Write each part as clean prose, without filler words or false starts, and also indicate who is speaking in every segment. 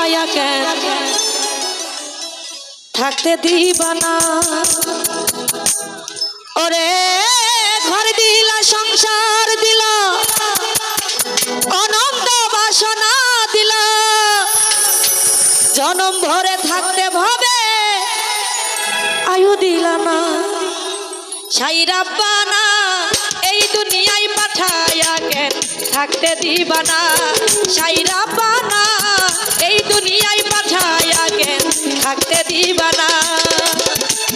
Speaker 1: পাঠাইয়া কেন থাকতে দিবা না ওরে ঘর দিলা সংসার দিলা অনন্ত বাসনা দিলা জনম ভরে থাকতে ভবে আয়ু দিলা না সাই রাব্বানা এই দুনিয়ায় পাঠাইয়া কেন থাকতে দিবা না সাই রাব্বানা এই দুনিয়ায় পাঠাইয়া কেন থাকতে দিবা না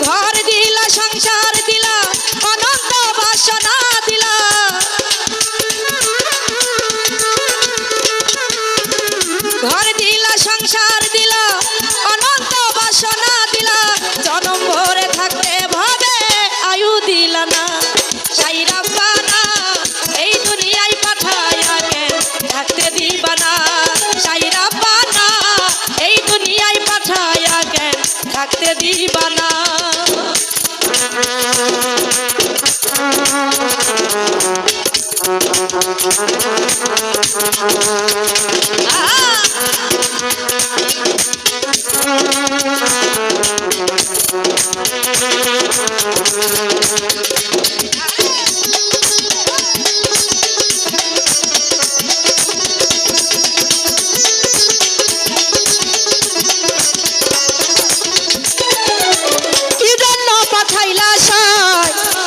Speaker 1: ঘর দিলা সংসার দিলা অনন্ত বাসনা দিলা ঘর দিলা সংসার দিলা অনন্ত বাসনা দিলা জনম ভরে থাকতে ভাবে আয়ু দিলা না সাই রাব্বানা এই দুনিয়ায় পাঠাইয়া কেন থাকতে দিবা না সাই রাব্বানা এই দুনিয়ায় পাঠাইয়া কেন থাকতে দিবা না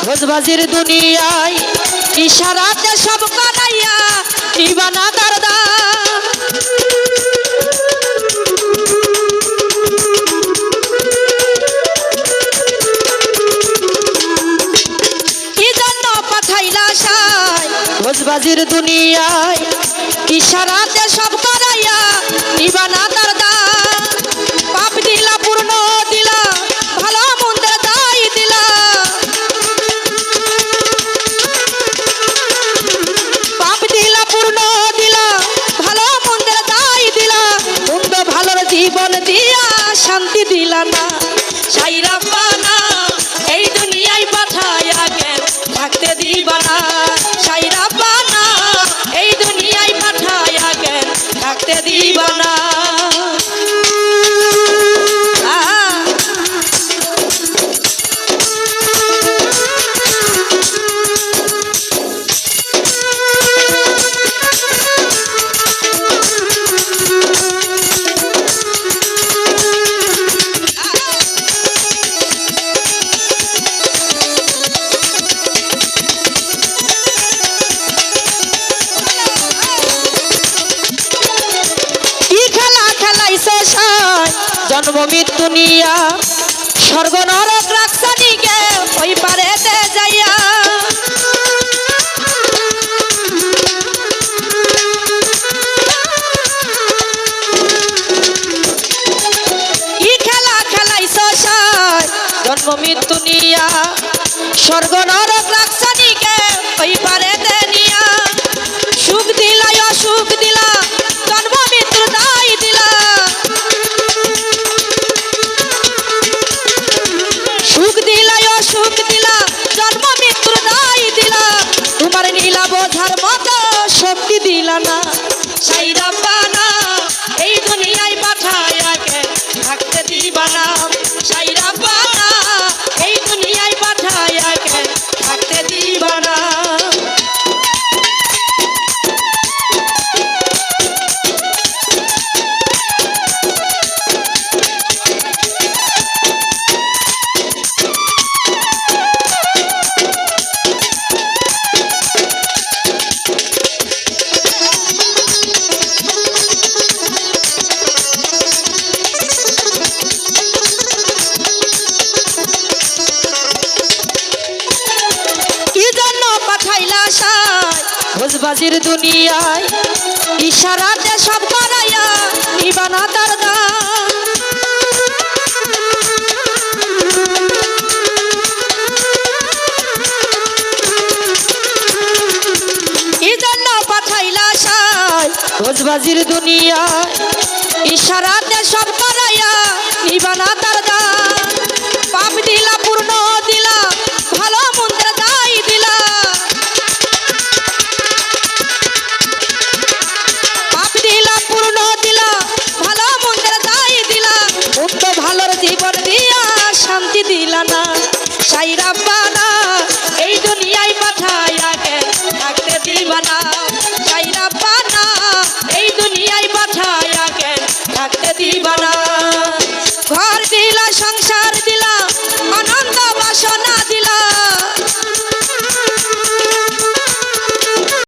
Speaker 1: ভোজবাজির দুনিয়ায় ইশারাতে সব কানাইয়া নিবানা দরদা কি জন্য পাঠাইলা সাই ভোজবাজির দুনিয়ায় ইশারাতে সব কানাইয়া নিবানা দরদা পাপ দিলা পূর্ণ দিলা ভালো মন্দের দায় দিলা জীবন দিয়া শান্তি দিলা না সাই রাব্বানা এই দুনিয়ায় পাঠাইয়া কেন থাকতে দিবা না সাই রাব্বানা এই দুনিয়ায় পাঠাইয়া কেন থাকতে দিবা না জন্ম মৃত্যু নিয়া স্বর্গ নরক রাখসানিকে ওই পারেতে যাইয়া কি খেলা খেলাইছ সাই জন্ম মৃত্যু নিয়া স্বর্গ নরক রাখসানিকে ওই পারেতে নিয়া সুখ দিলা অসুখ দিলা জন্ম মৃত্যু দায় দিলা সুখ দিলা অসুখ দিলা জন্ম মৃত্যুর দায় দিলা তোমার নীলা বোঝার মতো শক্তি দিলা না সাই রাব্বানা এই দুনিয়ায় পাঠাইয়া কেন থাকতে দিবা না সাই রাব্বানা এই দুনিয়ায় পাঠাইয়া কেন থাকতে দিবা না ভোজবাজির দুনিয়ায় ইশারাতে সব করাইয়া নিবানা দরদা কি জন্য পাঠাইলা সাই ভোজবাজির দুনিয়ায় ইশারাতে সব করাইয়া নিবানা দরদা পাপ দিলা পূর্ণ দিলা ভালো মন্দের দায় দিলা পাপ দিলা পূর্ণ দিলা ভালো মন্দ সাই রাব্বা